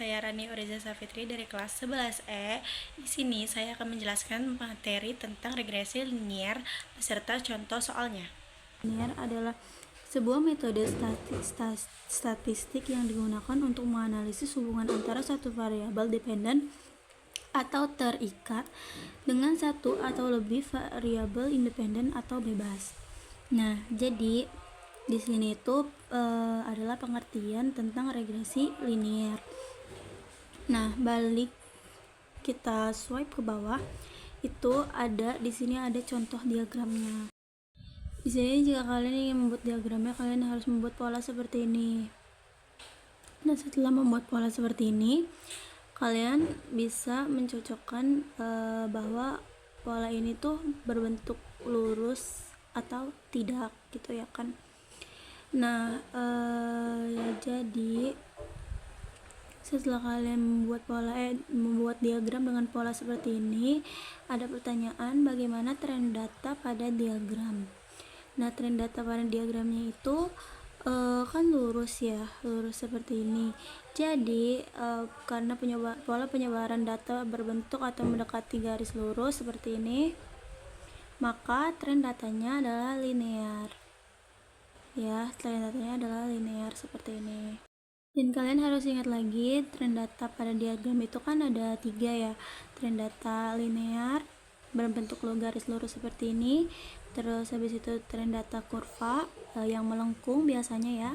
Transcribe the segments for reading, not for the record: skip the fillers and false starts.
saya Rani Oriza Safitri dari kelas 11E. Di sini saya akan menjelaskan materi tentang regresi linier beserta contoh soalnya. Linier adalah sebuah metode statistik yang digunakan untuk menganalisis hubungan antara satu variabel dependen atau terikat dengan satu atau lebih variabel independen atau bebas. Nah, jadi di sini itu adalah pengertian tentang regresi linier. Nah, balik kita swipe ke bawah, itu di sini ada contoh diagramnya. Di sini jika kalian ingin membuat diagramnya, kalian harus membuat pola seperti ini. Nah, setelah membuat pola seperti ini, kalian bisa mencocokkan bahwa pola ini tuh berbentuk lurus atau tidak gitu ya kan. Nah, jadi setelah kalian membuat diagram dengan pola seperti ini, ada pertanyaan bagaimana tren data pada diagram. Nah, tren data pada diagramnya itu kan lurus ya, lurus seperti ini. Jadi karena pola penyebaran data berbentuk atau mendekati garis lurus seperti ini, maka tren datanya adalah linear. Ya, tren datanya adalah linear seperti ini. Dan kalian harus ingat lagi, tren data pada diagram itu kan ada 3 ya. Tren data linear berbentuk garis lurus seperti ini. Terus habis itu tren data kurva yang melengkung biasanya ya.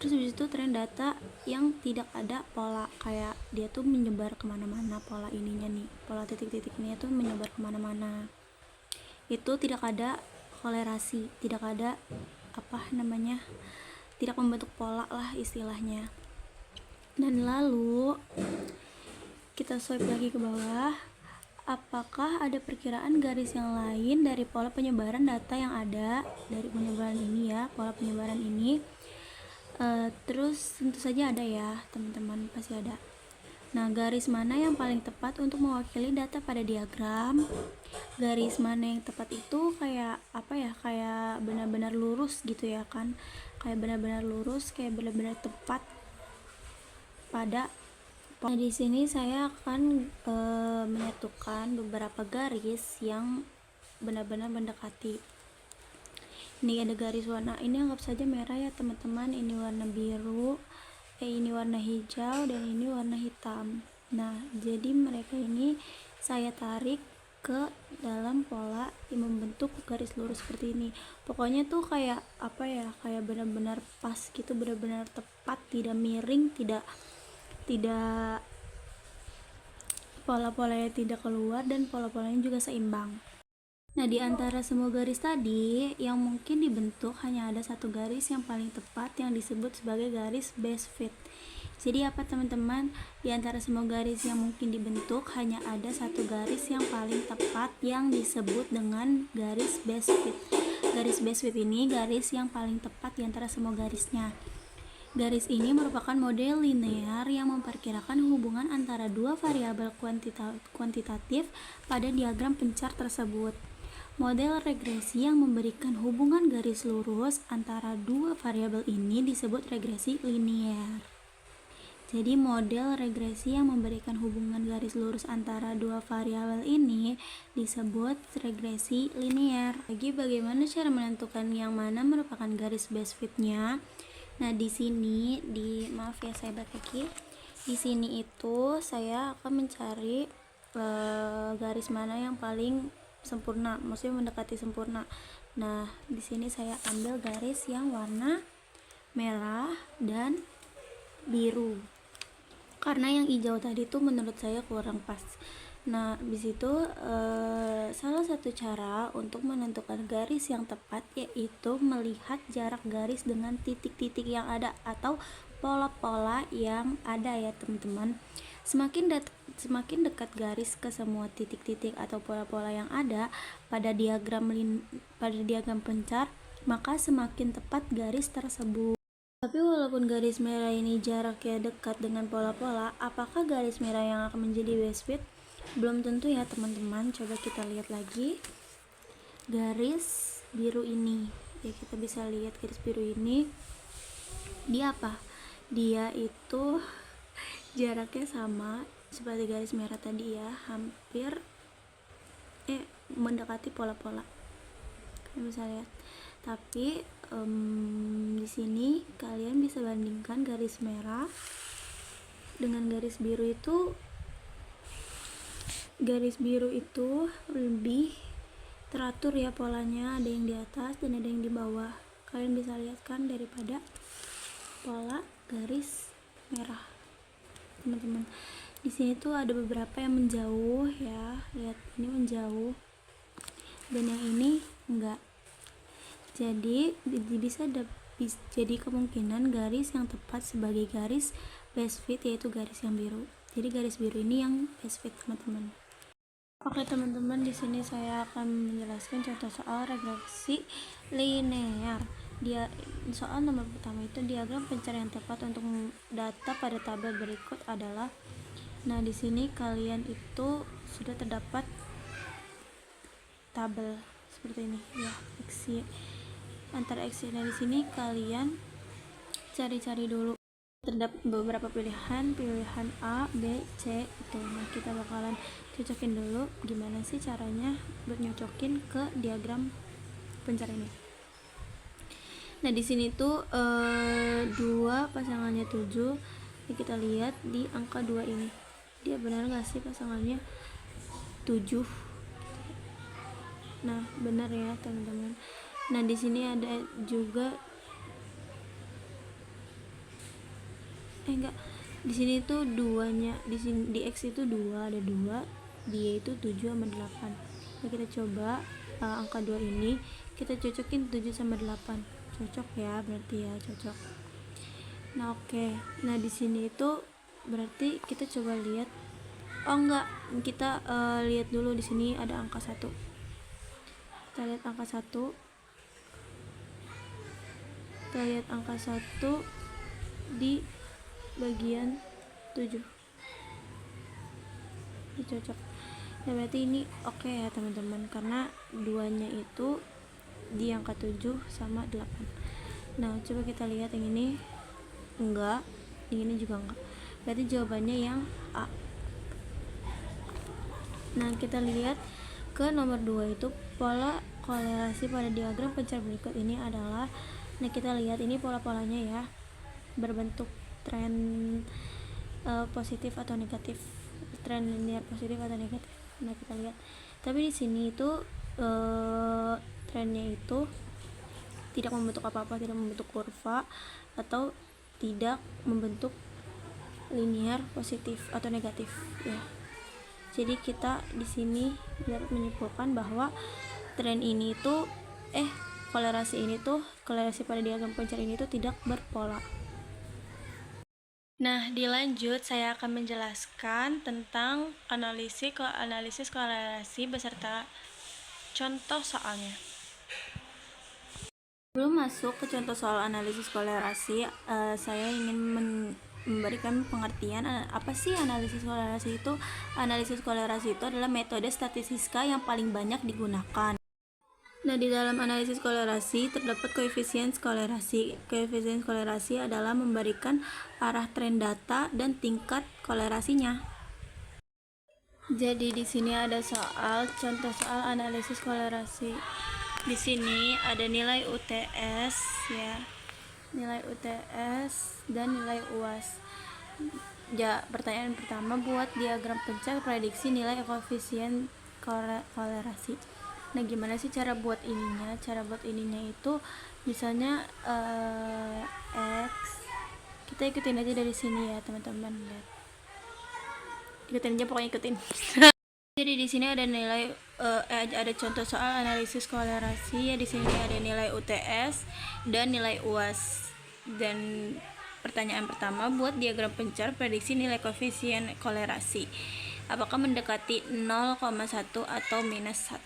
Terus habis itu tren data yang tidak ada pola, kayak dia tuh menyebar kemana-mana, pola ininya nih, pola titik-titiknya itu menyebar kemana-mana. Itu tidak ada kolerasi, tidak ada tidak membentuk pola lah istilahnya. Dan lalu kita swipe lagi ke bawah, apakah ada perkiraan garis yang lain dari pola penyebaran data yang ada dari penyebaran ini ya, pola penyebaran ini. Terus tentu saja ada ya teman-teman, pasti ada. Nah, garis mana yang paling tepat untuk mewakili data pada diagram? Garis mana yang tepat itu kayak kayak benar-benar lurus gitu ya kan, kayak benar-benar lurus, kayak benar-benar tepat pada. Nah, di sini saya akan menyatukan beberapa garis yang benar-benar mendekati. Ini ada garis warna, ini anggap saja merah ya teman-teman, ini warna biru, ini warna hijau, dan ini warna hitam. Nah, jadi mereka ini saya tarik ke dalam pola yang membentuk garis lurus seperti ini. Pokoknya tuh kayak kayak benar-benar pas gitu, benar-benar tepat, tidak miring, tidak pola-polanya tidak keluar, dan pola-polanya juga seimbang. Nah, di antara semua garis tadi yang mungkin dibentuk hanya ada satu garis yang paling tepat yang disebut sebagai garis best fit. Jadi apa teman-teman? Di antara semua garis yang mungkin dibentuk hanya ada satu garis yang paling tepat yang disebut dengan garis best fit. Garis best fit ini garis yang paling tepat di antara semua garisnya. Garis ini merupakan model linear yang memperkirakan hubungan antara dua variabel kuantitatif pada diagram pencar tersebut. Model regresi yang memberikan hubungan garis lurus antara dua variabel ini disebut regresi linier. Jadi model regresi yang memberikan hubungan garis lurus antara dua variabel ini disebut regresi linier. Lagi bagaimana cara menentukan yang mana merupakan garis best fit-nya? Nah, di sini maaf ya saya bagi. Di sini itu saya akan mencari garis mana yang paling sempurna, maksudnya mendekati sempurna. Nah, di sini saya ambil garis yang warna merah dan biru, karena yang hijau tadi tuh menurut saya kurang pas. Nah, di situ salah satu cara untuk menentukan garis yang tepat yaitu melihat jarak garis dengan titik-titik yang ada atau pola-pola yang ada ya teman-teman. Semakin dekat garis ke semua titik-titik atau pola-pola yang ada pada diagram pencar, maka semakin tepat garis tersebut. Tapi walaupun garis merah ini jaraknya dekat dengan pola-pola, apakah garis merah yang akan menjadi best fit? Belum tentu ya teman-teman. Coba kita lihat lagi garis biru ini ya, kita bisa lihat garis biru ini dia apa? Dia itu jaraknya sama seperti garis merah tadi ya, hampir mendekati pola-pola, kalian bisa lihat. Tapi di sini kalian bisa bandingkan garis merah dengan garis biru itu. Garis biru itu lebih teratur ya polanya, ada yang di atas dan ada yang di bawah. Kalian bisa lihat kan daripada pola garis merah, teman-teman. Di sini tuh ada beberapa yang menjauh ya, lihat ini menjauh dan yang ini enggak. Jadi jadi kemungkinan garis yang tepat sebagai garis best fit yaitu garis yang biru. Jadi garis biru ini yang best fit, teman-teman. Oke teman-teman, di sini saya akan menjelaskan contoh soal regresi linear. Soal nomor pertama itu diagram pencarian tepat untuk data pada tabel berikut adalah. Nah, di sini kalian itu sudah terdapat tabel seperti ini ya, antara x. Nah, di sini kalian cari-cari dulu. Terdapat beberapa pilihan A, B, C itu. Nah, kita bakalan cocokin dulu gimana sih caranya buat nyocokin ke diagram pencarian ini. Nah, di sini tuh 2 pasangannya 7. Ini kita lihat di angka 2 ini. Dia benar nggak sih pasangannya 7? Nah, benar ya, teman-teman. Nah, di sini ada juga di sini tuh duanya, di sini di x itu 2, ada 2, di y itu 7 sama 8. Nah, kita coba angka 2 ini kita cocokin 7 sama 8. Cocok ya, berarti ya cocok. Nah, oke. Nah, di sini itu berarti kita coba lihat. Kita lihat dulu di sini ada angka 1. Kita lihat angka 1. Kita lihat angka 1 di bagian 7. Ini cocok. Nah, berarti ini oke ya, teman-teman, karena duanya itu di angka 7 sama 8. Nah, coba kita lihat yang ini enggak, yang ini juga enggak. Berarti jawabannya yang A. Nah, kita lihat ke nomor 2 itu pola kolerasi pada diagram pencarian berikut ini adalah. Nah, kita lihat ini pola-polanya ya, berbentuk tren positif atau negatif, tren linear positif atau negatif. Nah, kita lihat. Tapi di sini itu trennya itu tidak membentuk apa-apa, tidak membentuk kurva atau tidak membentuk linear positif atau negatif ya. Jadi kita di sini dapat menyimpulkan bahwa tren ini itu kolerasi pada diagram pencarian itu tidak berpola. Nah, dilanjut saya akan menjelaskan tentang analisis kolerasi beserta contoh soalnya. Sebelum masuk ke contoh soal analisis kolerasi, saya ingin memberikan pengertian apa sih analisis kolerasi itu. Analisis kolerasi itu adalah metode statistika yang paling banyak digunakan. Nah, di dalam analisis kolerasi terdapat koefisien kolerasi. Koefisien kolerasi adalah memberikan arah tren data dan tingkat kolerasinya. Jadi di sini ada contoh soal analisis kolerasi. Di sini ada nilai UTS ya, nilai UTS dan nilai UAS. Pertanyaan pertama, buat diagram pencak prediksi nilai koefisien kolerasi. Nah, gimana sih cara buat ininya? Cara buat ininya itu misalnya X, kita ikutin aja dari sini ya, teman-teman. Lihat, ikutin aja, pokoknya ikutin. Jadi di sini ada nilai ada contoh soal analisis kolerasi ya. Di sini ada nilai UTS dan nilai UAS. Dan pertanyaan pertama, buat diagram pencar prediksi nilai koefisien kolerasi. Apakah mendekati 0,1 atau minus 1?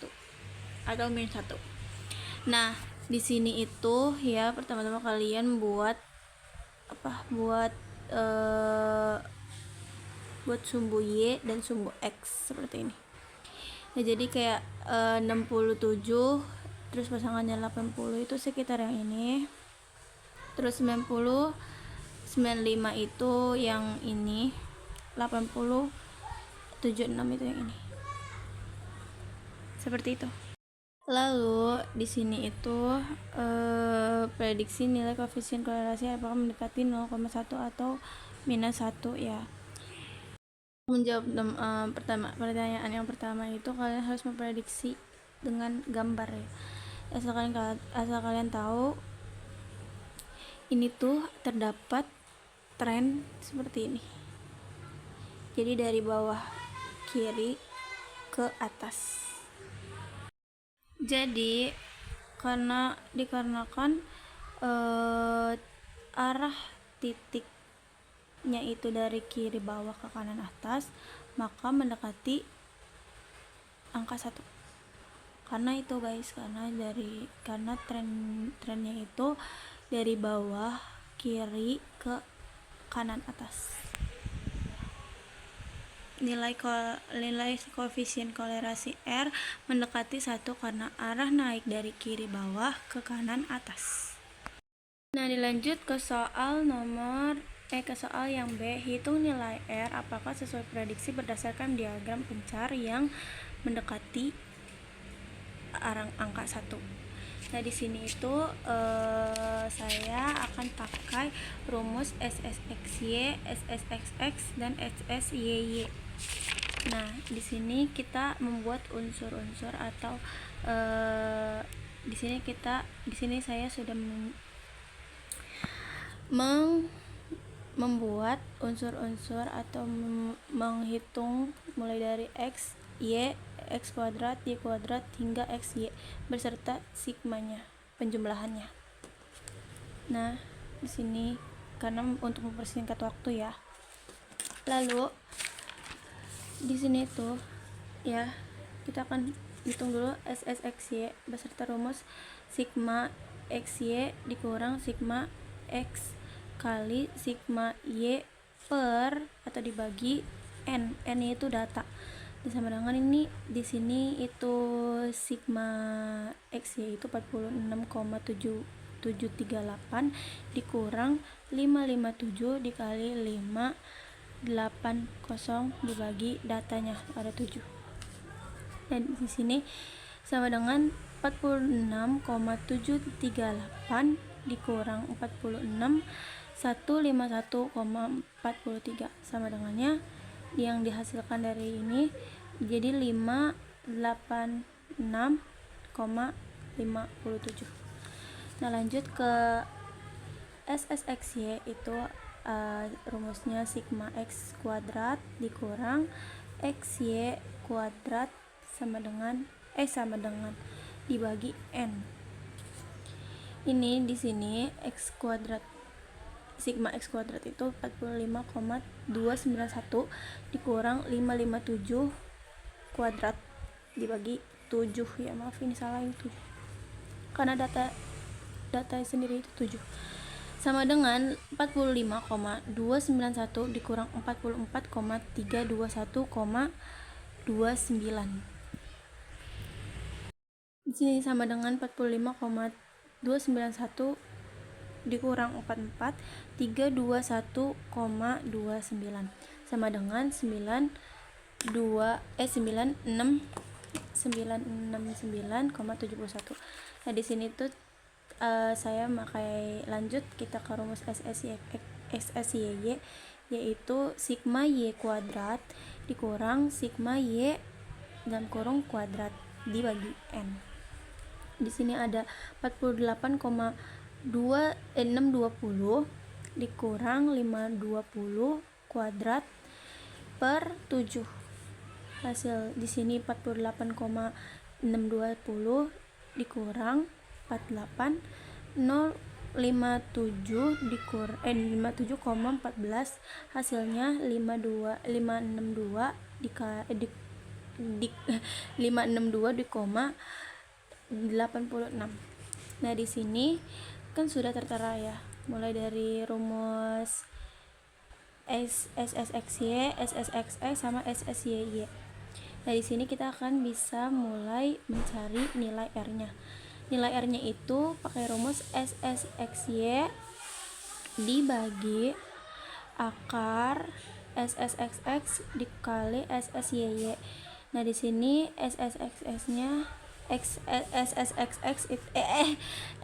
Nah, di sini itu ya, pertama-tama kalian buat sumbu Y dan sumbu X seperti ini. Nah, jadi kayak 67 terus pasangannya 80 itu sekitar yang ini. Terus 95 itu yang ini. 8076 itu yang ini. Seperti itu. Lalu di sini itu prediksi nilai koefisien kolerasi apakah mendekati 0,1 atau -1 ya. Menjawab pertanyaan yang pertama itu kalian harus memprediksi dengan gambar ya. Asal kalian tahu ini tuh terdapat tren seperti ini. Jadi dari bawah kiri ke atas. Jadi dikarenakan arah titiknya itu dari kiri bawah ke kanan atas, maka mendekati angka 1. Karena itu guys, karena trennya itu dari bawah kiri ke kanan atas. Nilai koefisien kolerasi R mendekati 1 karena arah naik dari kiri bawah ke kanan atas. Nah, dilanjut ke soal yang B. Hitung nilai R apakah sesuai prediksi berdasarkan diagram pencar yang mendekati angka 1. Nah, di sini itu saya akan pakai rumus SSXY, SSXX dan SSYY. Nah, di sini kita membuat unsur-unsur atau di sini saya sudah membuat unsur-unsur atau menghitung mulai dari X, Y, X kuadrat, Y kuadrat hingga XY beserta sigmanya, penjumlahannya. Nah, di sini karena untuk mempersingkat waktu ya. Lalu di sini tuh ya, kita akan hitung dulu SSXY beserta rumus sigma XY dikurang sigma X kali sigma Y per atau dibagi N. N itu data. Sama dengan ini di sini itu sigma XY itu 46,738 dikurang 557 dikali 580 dibagi datanya ada 7. Dan di sini sama dengan 46,738 dikurang 46 151,43 sama dengannya yang dihasilkan dari ini jadi 586,57. Nah, lanjut ke SSXY itu rumusnya sigma X kuadrat dikurang XY kuadrat sama dengan dibagi N. Ini di sini X kuadrat sigma X kuadrat itu 45,291 dikurang 557 kuadrat dibagi 7 ya, maaf ini salah, ini 7 karena data sendiri itu 7 sama dengan 45,291 dikurang 44,321,29. Di sini sama dengan 45,291 dikurang 44 321,29 sama dengan 969,71. Nah, di sini tuh saya lanjut kita ke rumus SSYY yaitu sigma Y kuadrat dikurang sigma Y dalam kurung kuadrat dibagi N. Di sini ada 48,620 dikurang 520 kuadrat per 7. Hasil di sini 48,620 dikurang 48057 dikurang 57,14 hasilnya 562 562,86. Nah, di sini kan sudah tertera ya, mulai dari rumus SSXY, SSXX sama SSYY. Nah, di sini kita akan bisa mulai mencari nilai R-nya. Nilai R-nya itu pakai rumus SSXY dibagi akar SSXX dikali SSYY. Nah, di sini SSXX-nya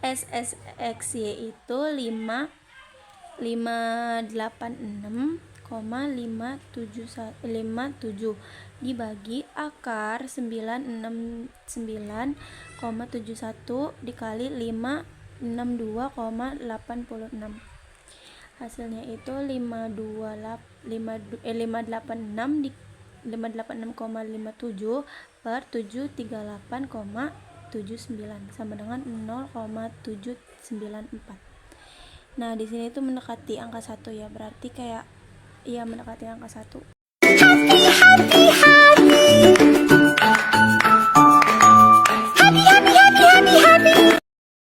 SSXY itu 586,577 dibagi akar 969,71 dikali 562,86. Hasilnya itu 586,57 per 738,79 sama dengan 0,794. Nah, di sini itu mendekati angka 1 ya, berarti kayak mendekati angka 1.